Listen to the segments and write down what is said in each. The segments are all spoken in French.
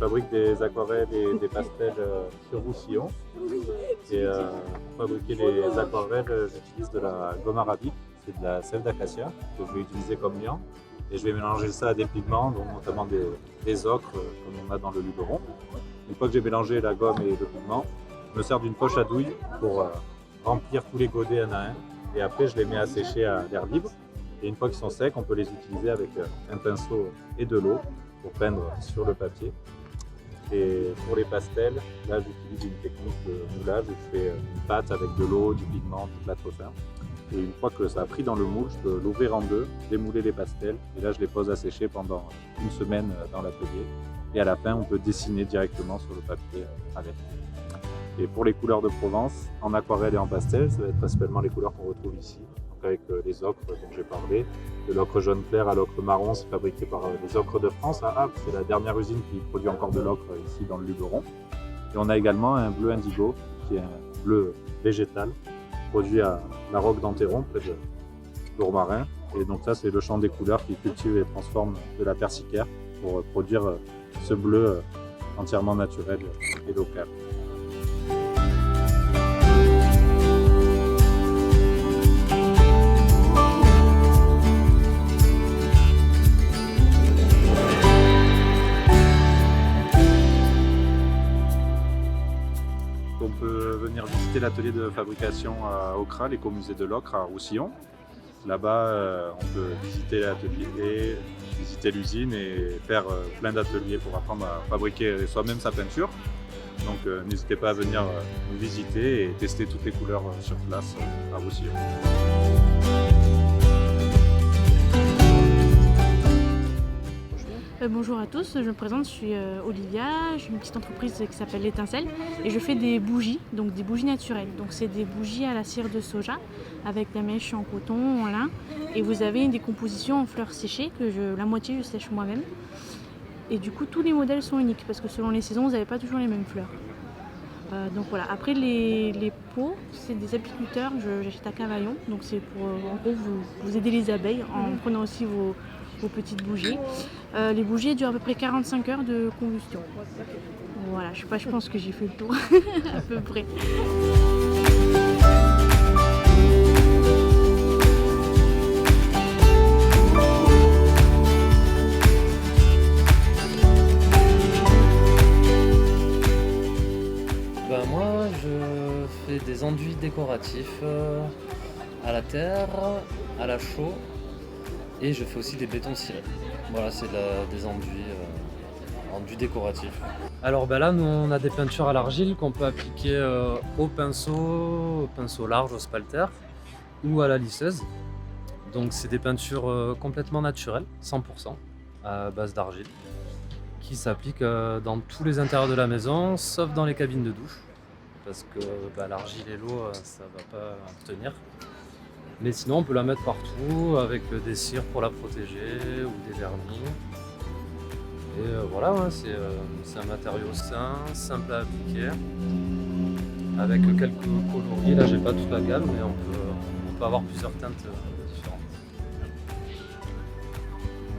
fabrique des aquarelles et des pastels sur Roussillon. Et pour fabriquer les aquarelles, j'utilise de la gomme arabique, c'est de la sève d'acacia que je vais utiliser comme liant. Et je vais mélanger ça à des pigments, donc notamment des ocres comme on a dans le Luberon. Une fois que j'ai mélangé la gomme et le pigment, je me sers d'une poche à douille pour remplir tous les godets un à un. Et après, je les mets à sécher à l'air libre. Et une fois qu'ils sont secs, on peut les utiliser avec un pinceau et de l'eau pour peindre sur le papier. Et pour les pastels, là j'utilise une technique de moulage où je fais une pâte avec de l'eau, du pigment, du plâtre fin. Et une fois que ça a pris dans le moule, je peux l'ouvrir en deux, démouler les pastels. Et là je les pose à sécher pendant une semaine dans l'atelier. Et à la fin, on peut dessiner directement sur le papier avec. Et pour les couleurs de Provence, en aquarelle et en pastel, ça va être principalement les couleurs qu'on retrouve ici. Avec les ocres dont j'ai parlé, de l'ocre jaune clair à l'ocre marron, c'est fabriqué par les Ocres de France à Apt, c'est la dernière usine qui produit encore de l'ocre ici dans le Luberon. Et on a également un bleu indigo, qui est un bleu végétal, produit à la Roque d'Enterron, près de Lourmarin. Et donc ça, c'est le champ des couleurs qui cultive et transforme de la persicaire pour produire ce bleu entièrement naturel et local. On peut venir visiter l'atelier de fabrication à Ocra, l'écomusée de l'Ocre à Roussillon. Là-bas, on peut visiter l'atelier, visiter l'usine et faire plein d'ateliers pour apprendre à fabriquer soi-même sa peinture. Donc n'hésitez pas à venir nous visiter et tester toutes les couleurs sur place à Roussillon. Bonjour à tous, je me présente, je suis Olivia, j'ai une petite entreprise qui s'appelle l'Étincelle et je fais des bougies, donc des bougies naturelles. Donc c'est des bougies à la cire de soja avec la mèche en coton, en lin, et vous avez des compositions en fleurs séchées que la moitié je sèche moi-même. Et du coup tous les modèles sont uniques parce que selon les saisons vous n'avez pas toujours les mêmes fleurs. Donc voilà, après les pots, c'est des apiculteurs, j'achète à Cavaillon, donc c'est pour en gros vous aider les abeilles en prenant aussi vos petites bougies. Les bougies durent à peu près 45 heures de combustion. Voilà, je pense que j'ai fait le tour à peu près. Moi, je fais des enduits décoratifs à la terre, à la chaux. Et je fais aussi des bétons cirés. Voilà, c'est des enduits décoratifs. Alors là, nous on a des peintures à l'argile qu'on peut appliquer au pinceau large, au spalter ou à la lisseuse. Donc c'est des peintures complètement naturelles, 100% à base d'argile, qui s'appliquent dans tous les intérieurs de la maison, sauf dans les cabines de douche, parce que l'argile et l'eau, ça va pas tenir. Mais sinon, on peut la mettre partout avec des cires pour la protéger ou des vernis. Et voilà, ouais, c'est un matériau sain, simple à appliquer, avec quelques coloris. Là, j'ai pas toute la gamme, mais on peut avoir plusieurs teintes différentes.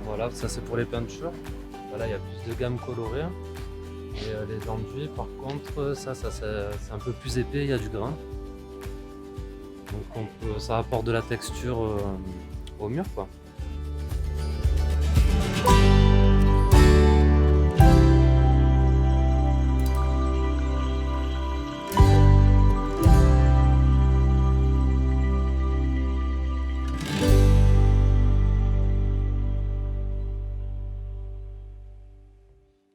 Voilà, ça c'est pour les peintures. Voilà, il y a plus de gamme colorée. Et les enduits, par contre, ça c'est un peu plus épais, il y a du grain. Donc ça apporte de la texture au mur, quoi.